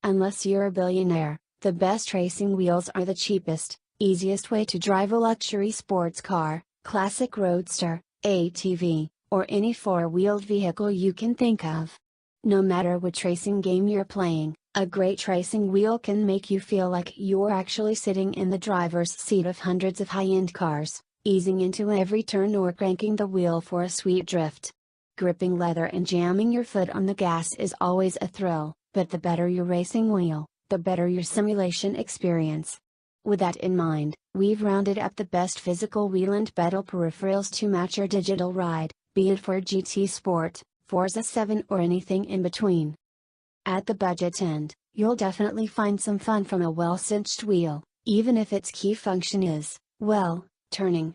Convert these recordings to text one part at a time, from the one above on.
Unless you're a billionaire, the best racing wheels are the cheapest, easiest way to drive a luxury sports car, classic roadster, ATV, or any four-wheeled vehicle you can think of. No matter which racing game you're playing, a great racing wheel can make you feel like you're actually sitting in the driver's seat of hundreds of high-end cars, easing into every turn or cranking the wheel for a sweet drift. Gripping leather and jamming your foot on the gas is always a thrill, but the better your racing wheel, the better your simulation experience. With that in mind, we've rounded up the best physical wheel and pedal peripherals to match your digital ride, be it for GT Sport, Forza 7 or anything in between. At the budget end, you'll definitely find some fun from a well-cinched wheel, even if its key function is, well, turning.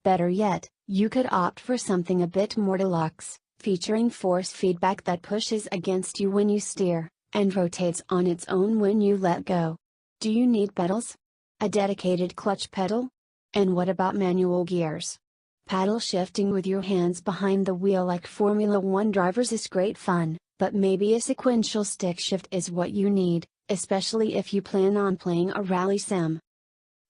Better yet, you could opt for something a bit more deluxe, featuring force feedback that pushes against you when you steer, and rotates on its own when you let go. Do you need pedals? A dedicated clutch pedal? And what about manual gears? Paddle shifting with your hands behind the wheel like Formula 1 drivers is great fun, but maybe a sequential stick shift is what you need, especially if you plan on playing a rally sim.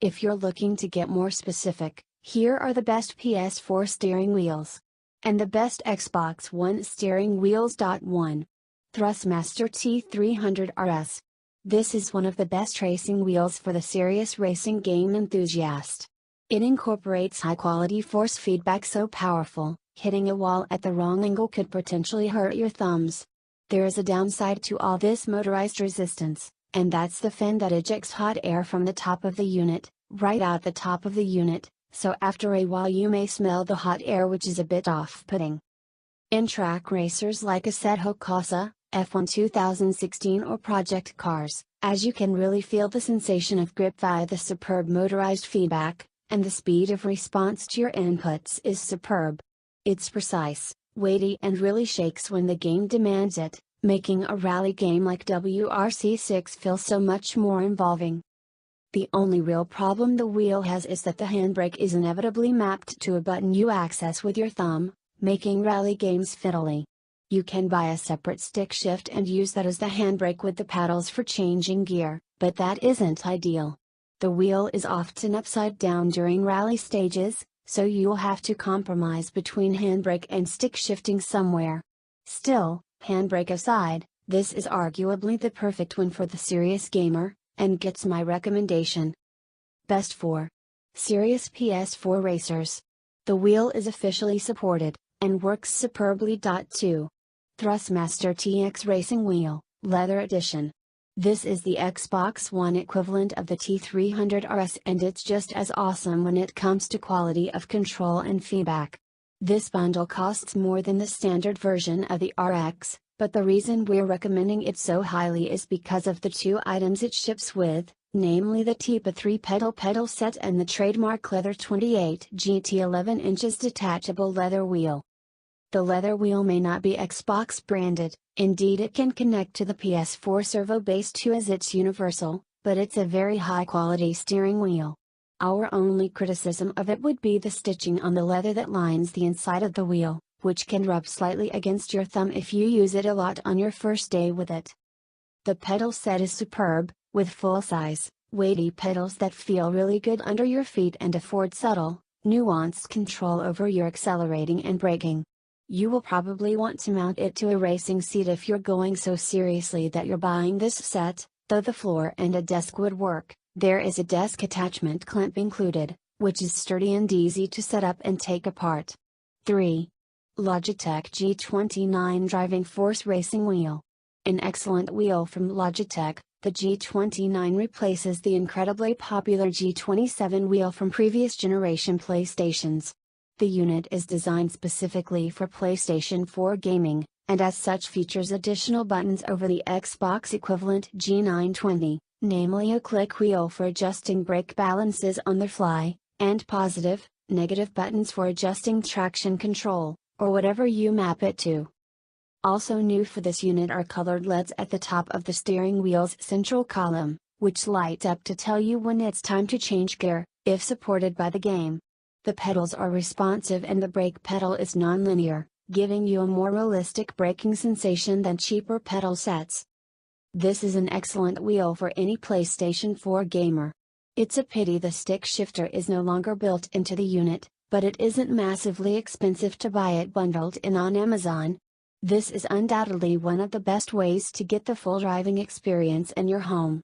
If you're looking to get more specific, here are the best PS4 steering wheels. And the best Xbox One steering wheels. 1. Thrustmaster T300 RS. This is one of the best racing wheels for the serious racing game enthusiast. It incorporates high-quality force feedback so powerful, hitting a wall at the wrong angle could potentially hurt your thumbs. There is a downside to all this motorized resistance, and that's the fan that ejects hot air from the top of the unit, right out the top of the unit, so after a while you may smell the hot air, which is a bit off-putting. In track racers like Assetto Corsa, F1 2016 or project cars, as you can really feel the sensation of grip via the superb motorized feedback, and the speed of response to your inputs is superb. It's precise, weighty and really shakes when the game demands it, making a rally game like WRC6 feel so much more involving. The only real problem the wheel has is that the handbrake is inevitably mapped to a button you access with your thumb, making rally games fiddly. You can buy a separate stick shift and use that as the handbrake with the paddles for changing gear, but that isn't ideal. The wheel is often upside down during rally stages, so you'll have to compromise between handbrake and stick shifting somewhere. Still, handbrake aside, this is arguably the perfect one for the serious gamer, and gets my recommendation. Best for serious PS4 racers. The wheel is officially supported, and works superbly. 2. Thrustmaster TX Racing Wheel, Leather Edition. This is the Xbox One equivalent of the T300 RS, and it's just as awesome when it comes to quality of control and feedback. This bundle costs more than the standard version of the RX, but the reason we're recommending it so highly is because of the two items it ships with, namely the TIPA 3 pedal set and the trademark Leather 28 GT 11 inches detachable leather wheel. The leather wheel may not be Xbox branded, indeed it can connect to the PS4 servo base too as it's universal, but it's a very high quality steering wheel. Our only criticism of it would be the stitching on the leather that lines the inside of the wheel, which can rub slightly against your thumb if you use it a lot on your first day with it. The pedal set is superb, with full-size, weighty pedals that feel really good under your feet and afford subtle, nuanced control over your accelerating and braking. You will probably want to mount it to a racing seat if you're going so seriously that you're buying this set, though the floor and a desk would work. There is a desk attachment clamp included, which is sturdy and easy to set up and take apart. 3. Logitech G29 Driving Force Racing Wheel. An excellent wheel from Logitech, the G29 replaces the incredibly popular G27 wheel from previous generation PlayStations. The unit is designed specifically for PlayStation 4 gaming, and as such features additional buttons over the Xbox equivalent G920, namely a click wheel for adjusting brake balances on the fly, and positive, negative buttons for adjusting traction control, or whatever you map it to. Also new for this unit are colored LEDs at the top of the steering wheel's central column, which light up to tell you when it's time to change gear, if supported by the game. The pedals are responsive and the brake pedal is non-linear, giving you a more realistic braking sensation than cheaper pedal sets. This is an excellent wheel for any PlayStation 4 gamer. It's a pity the stick shifter is no longer built into the unit, but it isn't massively expensive to buy it bundled in on Amazon. This is undoubtedly one of the best ways to get the full driving experience in your home.